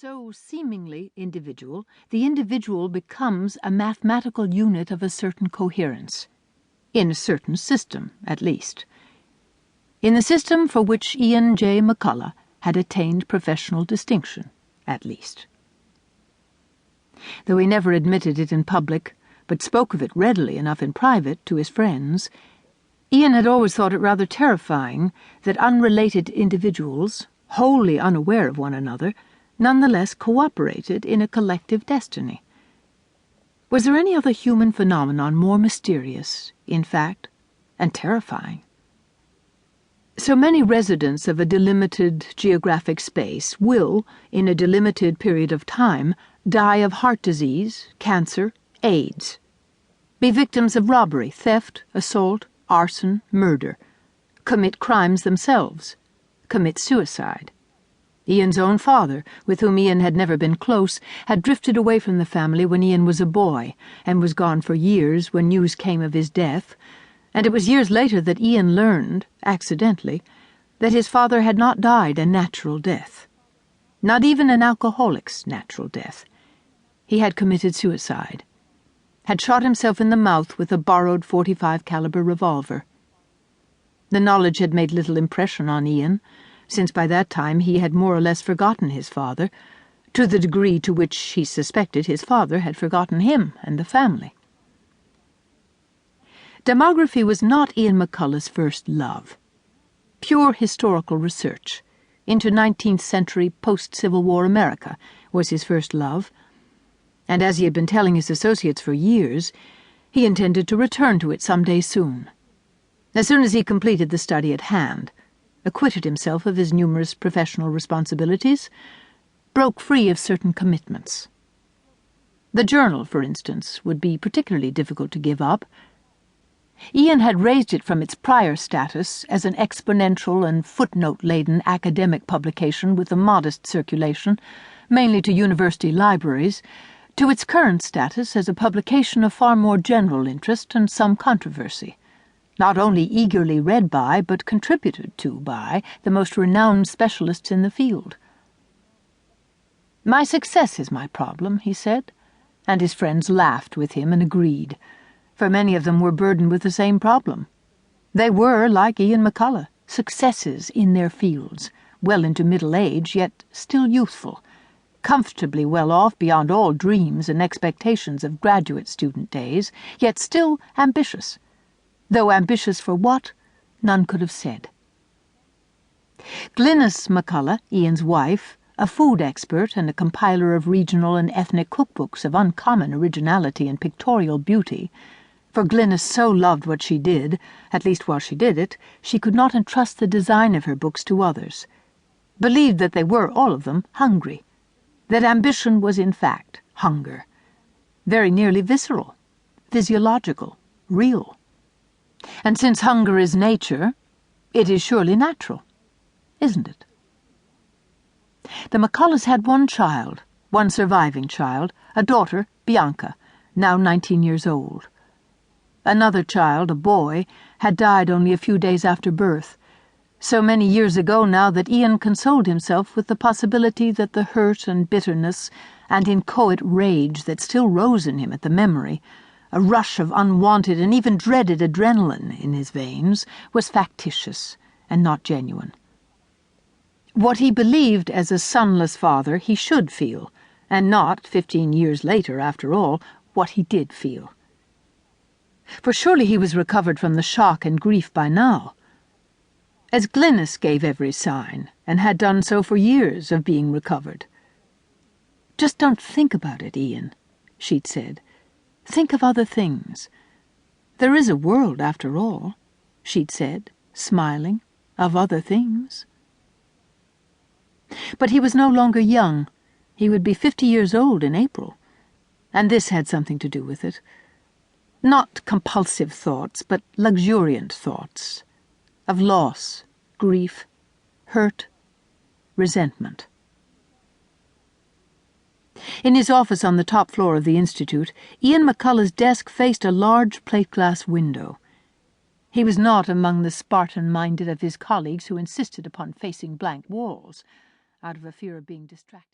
So seemingly individual, the individual becomes a mathematical unit of a certain coherence. In a certain system, at least. In the system for which Ian J. McCullough had attained professional distinction, at least. Though he never admitted it in public, but spoke of it readily enough in private to his friends, Ian had always thought it rather terrifying that unrelated individuals, wholly unaware of one another, nonetheless cooperated in a collective destiny. Was there any other human phenomenon more mysterious, in fact, and terrifying? So many residents of a delimited geographic space will, in a delimited period of time, die of heart disease, cancer, AIDS, be victims of robbery, theft, assault, arson, murder, commit crimes themselves, commit suicide. Ian's own father, with whom Ian had never been close, had drifted away from the family when Ian was a boy, and was gone for years when news came of his death, and it was years later that Ian learned, accidentally, that his father had not died a natural death. Not even an alcoholic's natural death. He had committed suicide. Had shot himself in the mouth with a borrowed .45 caliber revolver. The knowledge had made little impression on Ian, since by that time he had more or less forgotten his father, to the degree to which he suspected his father had forgotten him and the family. Demography was not Ian McCullough's first love. Pure historical research into 19th century post-Civil War America was his first love, and as he had been telling his associates for years, he intended to return to it some day soon. As soon as he completed the study at hand, acquitted himself of his numerous professional responsibilities, broke free of certain commitments. The journal, for instance, would be particularly difficult to give up. Ian had raised it from its prior status as an exponential and footnote-laden academic publication with a modest circulation, mainly to university libraries, to its current status as a publication of far more general interest and some controversy. Not only eagerly read by, but contributed to by, the most renowned specialists in the field. "My success is my problem," he said, and his friends laughed with him and agreed, for many of them were burdened with the same problem. They were, like Ian McCullough, successes in their fields, well into middle age, yet still youthful, comfortably well off beyond all dreams and expectations of graduate student days, yet still ambitious. Though ambitious for what, none could have said. Glynnis McCullough, Ian's wife, a food expert and a compiler of regional and ethnic cookbooks of uncommon originality and pictorial beauty, for Glynnis so loved what she did, at least while she did it, she could not entrust the design of her books to others, believed that they were, all of them, hungry, that ambition was in fact hunger, very nearly visceral, physiological, real. And since hunger is nature, it is surely natural, isn't it? The McCulloughs had one child, one surviving child, a daughter, Bianca, now 19 years old. Another child, a boy, had died only a few days after birth, so many years ago now that Ian consoled himself with the possibility that the hurt and bitterness and inchoate rage that still rose in him at the memory, a rush of unwanted and even dreaded adrenaline in his veins, was factitious and not genuine. What he believed as a sonless father he should feel, and not, 15 years later, after all, what he did feel. For surely he was recovered from the shock and grief by now. As Glynnis gave every sign, and had done so for years, of being recovered. "Just don't think about it, Ian," she'd said. "Think of other things. There is a world, after all," she'd said, smiling, "of other things." But he was no longer young. He would be 50 years old in April, and this had something to do with it. Not compulsive thoughts, but luxuriant thoughts, of loss, grief, hurt, resentment. In his office on the top floor of the Institute, Ian McCullough's desk faced a large plate-glass window. He was not among the Spartan-minded of his colleagues who insisted upon facing blank walls, out of a fear of being distracted.